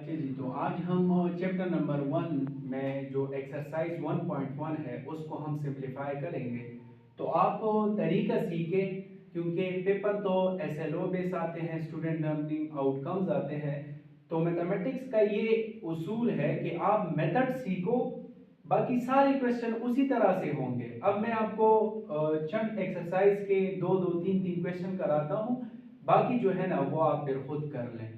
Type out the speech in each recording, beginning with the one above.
जी तो आज हम चैप्टर नंबर 1 में जो एक्सरसाइज 1.1 है उसको हम सिंप्लीफाई करेंगे। तो आप तरीका सीखें क्योंकि पेपर तो एसएलओ बेस आते हैं, स्टूडेंट लर्निंग आउटकम्स आते हैं। तो मैथमेटिक्स का ये उसूल है कि आप मेथड सीखो, बाकी सारे क्वेश्चन उसी तरह से होंगे। अब मैं आपको चंद एक्सरसाइज के दो दो तीन तीन क्वेश्चन कराता हूँ, बाकी जो है ना वो आप फिर खुद कर लें,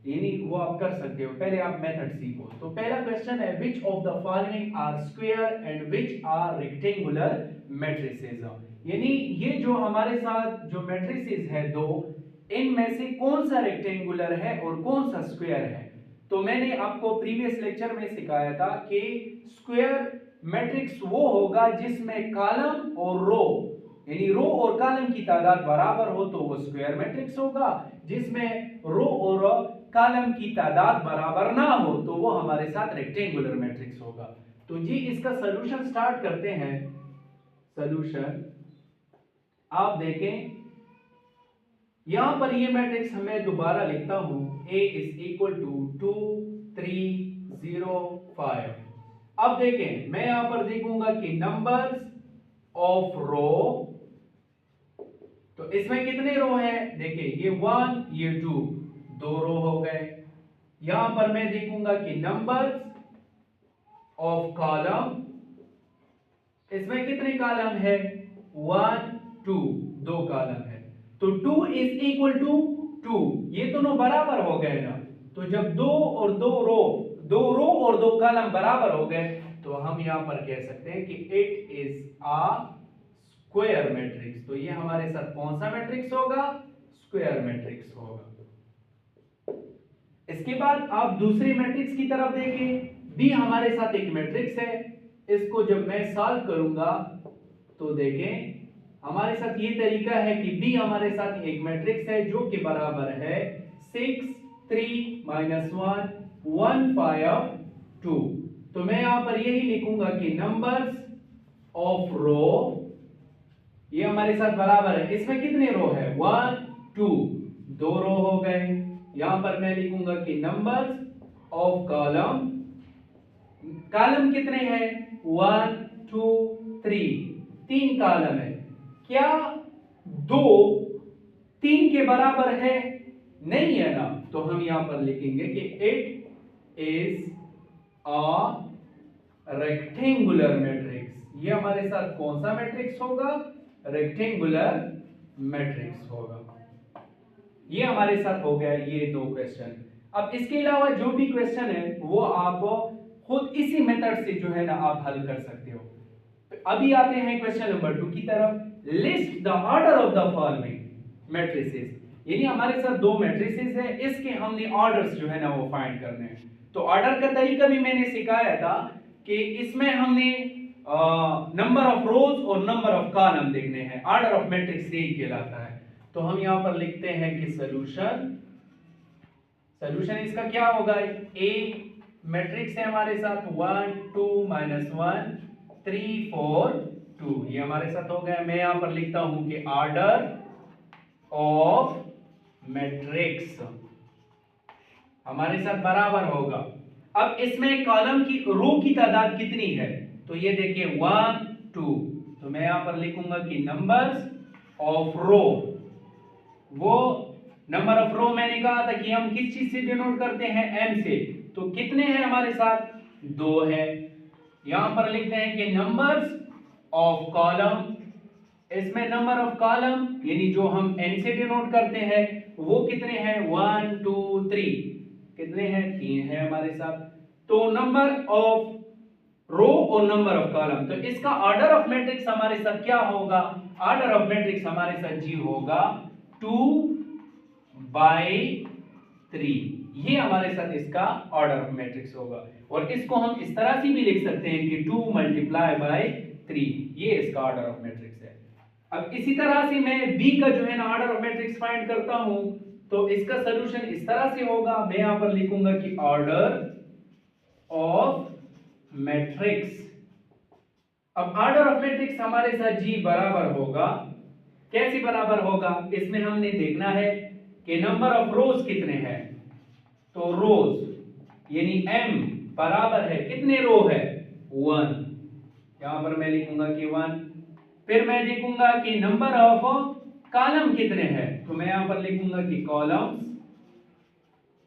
यानी वो आप कर सकते हो। पहले आप मेथड सीखो। तो पहला क्वेश्चन है which of the following are square and which are rectangular matrices. यानी ये जो हमारे साथ जो मैट्रिसेस है दो, इनमें से कौन सा रेक्टेंगुलर है और कौन सा स्क्वायर है। तो मैंने आपको प्रीवियस लेक्चर में सिखाया था कि स्क्वायर मैट्रिक्स वो होगा जिसमें कॉलम और रो, यानी रो और कॉलम की तादाद बराबर हो तो वो स्क्वायर मैट्रिक्स होगा। जिसमें रो और कॉलम की तादाद बराबर ना हो तो वो हमारे साथ रेक्टेंगुलर मैट्रिक्स होगा। तो जी इसका सॉल्यूशन स्टार्ट करते हैं। सॉल्यूशन आप देखें, यहां पर ये मैट्रिक्स मैं दोबारा लिखता हूं, A इज इक्वल टू 2 3 0 5। अब देखें मैं यहां पर देखूंगा कि नंबर्स ऑफ रो, तो इसमें कितने रो हैं, देखिए ये 1 ये 2, दो रो हो गए। यहां पर मैं देखूंगा कि नंबर्स ऑफ कॉलम, इसमें कितने कॉलम है, 1 2, दो कॉलम है। तो 2 इज इक्वल टू 2, ये दोनों बराबर हो गए ना। तो जब दो और दो रो और दो कॉलम बराबर हो गए तो हम यहां पर कह सकते हैं कि it is a square matrix. तो ये हमारे साथ कौन सा मैट्रिक्स होगा, स्क्वायर मैट्रिक्स होगा। इसके बाद आप दूसरी मैट्रिक्स की तरफ देखें, बी हमारे साथ एक मैट्रिक्स है। इसको जब मैं सॉल्व करूंगा तो देखें हमारे साथ ये तरीका है कि बी हमारे साथ एक मैट्रिक्स है जो कि बराबर है 6 3 1 1 5 2। तो मैं यहां पर यही लिखूंगा कि नंबर्स ऑफ रो, ये हमारे साथ बराबर है, इसमें कितने रो है, 1 2, दो रो हो गए। यहां पर मैं लिखूंगा कि नंबर्स ऑफ कॉलम, कॉलम कितने हैं, 1 2 3, तीन कॉलम है। क्या दो तीन के बराबर है, नहीं है ना। तो हम यहां पर लिखेंगे कि it is a rectangular matrix. ये हमारे साथ कौन सा मैट्रिक्स होगा, रेक्टेंगुलर मैट्रिक्स होगा। ये हमारे साथ हो गया ये दो क्वेश्चन। अब इसके अलावा जो भी क्वेश्चन है वो आप खुद इसी मेथड से जो है ना आप हल कर सकते हो। अभी आते हैं क्वेश्चन नंबर 2 की तरफ। List the order of the following matrices, यानी हमारे साथ दो मैट्रिसेस है, इसके हमने ऑर्डर्स जो है ना वो फाइंड करने हैं। तो ऑर्डर का तरीका भी मैंने सिखाया था कि इसमें हमने नंबर ऑफ रोज और नंबर ऑफ कॉलम देखने हैं। ऑर्डर ऑफ मैट्रिक्स यही कहलाता है। तो हम यहां पर लिखते हैं कि सॉल्यूशन इसका क्या होगा, ए मैट्रिक्स है हमारे साथ 1 2 -1 3 4 2, ये हमारे साथ हो गया। मैं यहां पर लिखता हूं कि ऑर्डर ऑफ मैट्रिक्स हमारे साथ बराबर होगा। अब इसमें कॉलम की रो की तादाद कितनी है, तो ये देखिए 1 2, तो मैं यहां पर लिखूंगा कि नंबर्स ऑफ रो, वो नंबर ऑफ रो मैंने कहा था कि हम किस चीज से डिनोट करते हैं, m से। तो कितने हैं हमारे साथ, दो है। यहां पर लिखते हैं कि नंबर्स ऑफ कॉलम, इसमें नंबर ऑफ कॉलम यानी जो हम n से डिनोट करते हैं वो कितने हैं, 1 2 3, कितने हैं, तीन है हमारे साथ। तो नंबर ऑफ रो और नंबर ऑफ कॉलम, तो इसका ऑर्डर ऑफ मैट्रिक्स हमारे साथ क्या होगा, ऑर्डर ऑफ मैट्रिक्स हमारे साथ जी होगा 2/3। ये हमारे साथ इसका ऑर्डर ऑफ मैट्रिक्स होगा। और इसको हम इस तरह से भी लिख सकते हैं कि 2 × 3, ये इसका ऑर्डर ऑफ मैट्रिक्स है। अब इसी तरह से मैं बी का जो है ना ऑर्डर ऑफ मैट्रिक्स फाइंड करता हूं, तो इसका सॉल्यूशन इस तरह से होगा। मैं यहां पर लिखूंगा कि ऑर्डर ऑफ मैट्रिक्स, अब ऑर्डर ऑफ मैट्रिक्स हमारे साथ जी बराबर होगा, कैसे बराबर होगा, इसमें हमने देखना है कि नंबर ऑफ रोज कितने हैं। तो रोज यानी m बराबर है कितने रो है 1, यहां पर मैं लिखूंगा कि 1। फिर मैं लिखूंगा कि नंबर ऑफ कॉलम कितने हैं, तो मैं यहां पर लिखूंगा कि कॉलम्स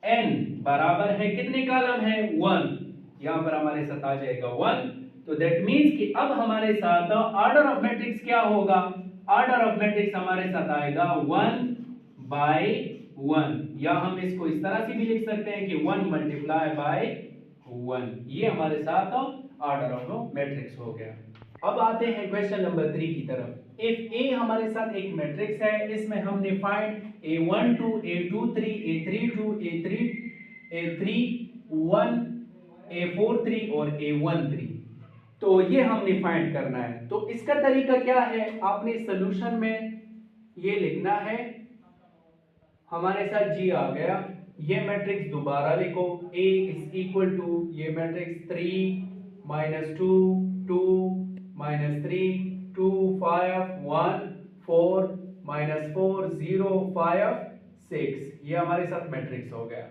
n बराबर है कितने कॉलम है 1, यहां पर हमारे साथ आ जाएगा 1। तो दैट मींस कि अब हमारे साथ ऑर्डर ऑफ मैट्रिक्स क्या होगा, ऑर्डर ऑफ मैट्रिक्स हमारे साथ आएगा 1/1, या हम इसको इस तरह से भी लिख सकते हैं कि 1 मल्टीप्लाई बाय 1, ये हमारे साथ ऑर्डर ऑफ मैट्रिक्स हो गया। अब आते हैं क्वेश्चन नंबर 3 की तरफ। इफ ए हमारे साथ एक मैट्रिक्स है, इसमें हमने find a12 a23 a32 a31 a43 और a13, तो ये हमने फाइंड करना है। तो इसका तरीका क्या है, आपने सॉल्यूशन में ये लिखना है, हमारे साथ जी आ गया, ये मैट्रिक्स दोबारा लिखो, A इज इक्वल टू ये मैट्रिक्स 3 -2 2 -3 2 5 1 4 -4 0 5 6, ये हमारे साथ मैट्रिक्स हो गया।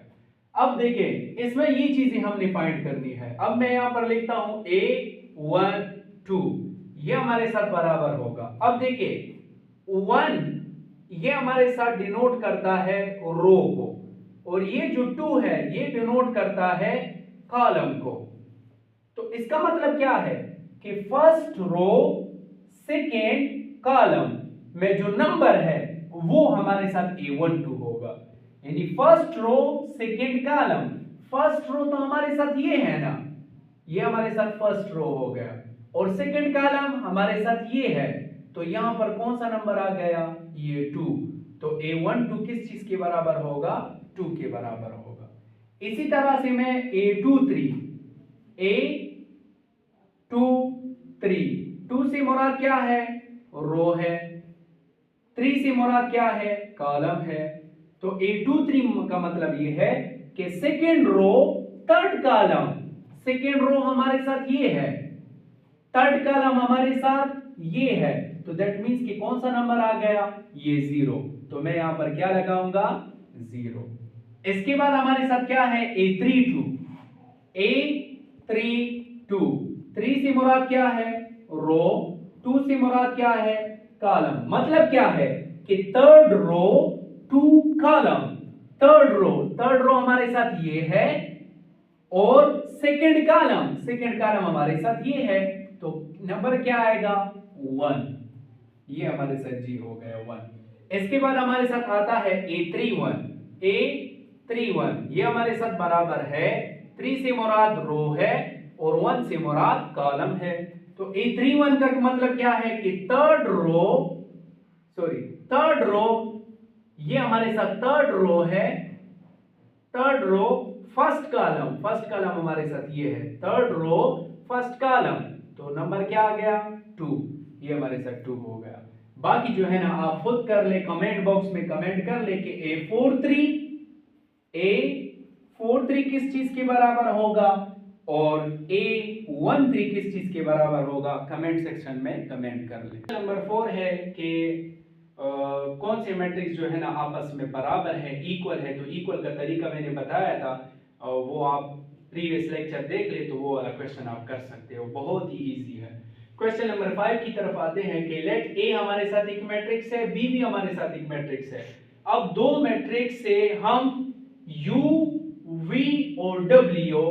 अब देखें इसमें ये चीजें हमने फाइंड करनी है। अब मैं यहां पर लिखता हूं A12, ये हमारे साथ बराबर होगा। अब देखिए 1 ये हमारे साथ डिनोट करता है रो को, और ये जो 2 है ये डिनोट करता है कॉलम को। तो इसका मतलब क्या है कि फर्स्ट रो सेकेंड कॉलम में जो नंबर है वो हमारे साथ A12 होगा, यानी first row second column. First row तो हमारे साथ ये है ना, ये हमारे साथ फर्स्ट रो हो गया, और सेकेंड कॉलम हमारे साथ ये है, तो यहां पर कौन सा नंबर आ गया, ये 2। तो A12 किस चीज के बराबर होगा, 2 के बराबर होगा। इसी तरह से मैं A23 2 से मुराद क्या है, रो है, 3 से मुराद क्या है, कॉलम है। तो A23 का मतलब ये है कि second row third column, second row हमारे साथ ये है, थर्ड कॉलम हमारे साथ ये है, तो दैट मींस कि कौन सा नंबर आ गया, ये 0। तो मैं यहां पर क्या लगाऊंगा, 0। इसके बाद हमारे साथ क्या है, A32 3 से मुराद क्या है, रो, 2 से मुराद क्या है, कॉलम। मतलब क्या है कि third row 2 column, third row हमारे साथ ये है, और सेकंड कॉलम हमारे साथ ये है, तो नंबर क्या आएगा 1, ये हमारे साथ जी हो गया 1। इसके बाद हमारे साथ आता है A31 ये हमारे साथ बराबर है, 3 से मुराद रो है और 1 से मुराद कॉलम है। तो A31 का मतलब क्या है कि थर्ड रो, ये हमारे साथ थर्ड रो है, थर्ड रो फर्स्ट कॉलम हमारे साथ ये है, थर्ड रो फर्स्ट कॉलम, तो नंबर क्या आ गया 2, ये हमारे साथ 2 हो गया। बाकी जो है ना आप खुद कर ले, कमेंट बॉक्स में कमेंट कर ले कि A43 किस चीज के बराबर होगा और A13 किस चीज के बराबर होगा, कमेंट सेक्शन में कमेंट कर ले। नंबर 4 है कि कौन से मैट्रिक्स जो है ना आपस में बराबर है, इक्वल है। तो इक्वल का तरीका मैंने बताया था, वो आप प्रीवियस लेक्चर देख ले, तो वो वाला क्वेश्चन आप कर सकते हो, बहुत ही इजी है। क्वेश्चन नंबर 5 की तरफ आते हैं कि लेट ए हमारे साथ एक मैट्रिक्स है, बी भी हमारे साथ एक मैट्रिक्स है। अब दो मैट्रिक्स से हम u v और w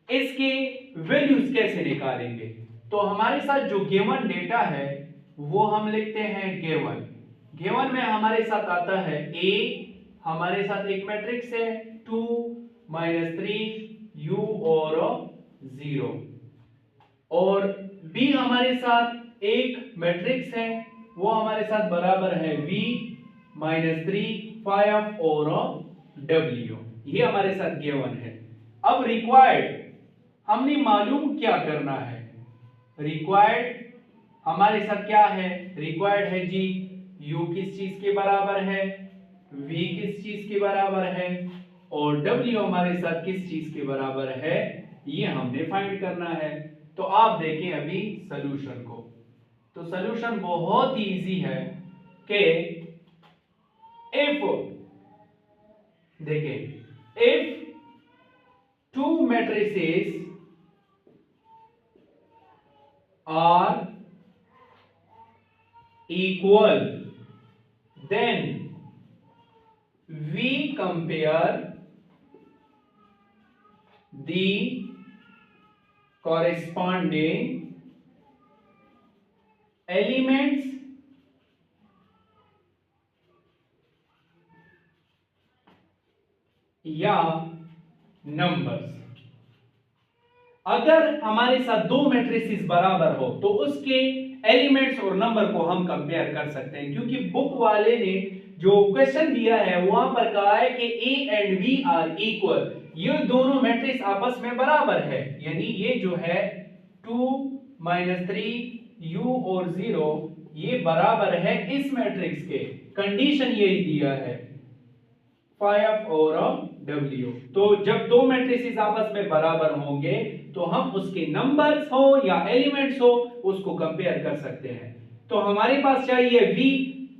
इसके वैल्यूज कैसे निकालेंगे। तो हमारे साथ जो गिवन डेटा है वो हम लिखते हैं गिवन में हमारे साथ आता है a, हमारे साथ एक मैट्रिक्स है 2 -3 u और 0, और b हमारे साथ एक मैट्रिक्स है, वो हमारे साथ बराबर है v -3 5 और w, ये हमारे साथ गिवन है। अब रिक्वायर्ड हमने मालूम क्या करना है, रिक्वायर्ड हमारे साथ क्या है, रिक्वायर्ड है जी u किस चीज के बराबर है, v किस चीज के बराबर है, और w हमारे साथ किस चीज के बराबर है, ये हमने फाइंड करना है। तो आप देखें अभी सॉल्यूशन को, तो सॉल्यूशन बहुत ही इजी है कि इफ देखें if 2 matrices are equal, then we compare the corresponding elements या नंबर्स। अगर हमारे साथ दो मैट्रिसेस बराबर हो तो उसके एलिमेंट्स और नंबर को हम कंपेयर कर सकते हैं, क्योंकि बुक वाले ने जो क्वेश्चन दिया है वहां पर कहा है कि A and B are equal, ये दोनों मैट्रिक्स आपस में बराबर है, यानी ये जो है 2 3 U और 0 ये बराबर है इस मैट्रिक्स के। कंडीशन यही दिया है फाइव और W। तो जब दो मैट्रिसेस आपस में बराबर होंगे तो हम उसके नंबर्स हो या एलिमेंट्स हो उसको कंपेयर कर सकते हैं। तो हमारे पास चाहिए V,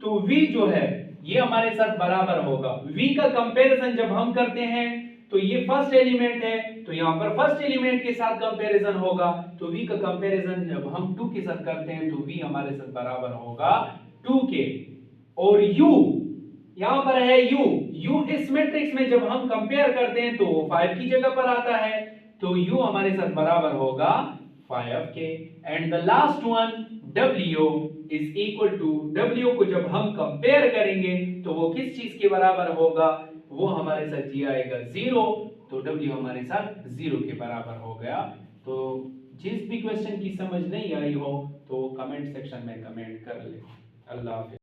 तो V जो है ये हमारे साथ बराबर होगा। V का कंपैरिजन जब हम करते हैं तो ये फर्स्ट एलिमेंट है, तो यहां पर फर्स्ट एलिमेंट के साथ कंपैरिजन होगा, तो V का कंपैरिजन जब हम 2 के साथ करते हैं तो V हमारे साथ बराबर होगा 2 के। और U यहां पर है U इस मैट्रिक्स में जब हम कंपेयर करते हैं तो वो 5 की जगह पर आता है, तो U हमारे साथ बराबर होगा 5 के। And the last one W is equal to, W को जब हम कंपेयर करेंगे तो वो किस चीज के बराबर होगा, वो हमारे साथ जी आएगा 0, तो W हमारे साथ 0 के बराबर हो गया। तो जिस भी क्वेश्चन की समझ नहीं आई हो तो कमेंट सेक्शन में कमेंट कर ले। अल्लाह हाफिज़।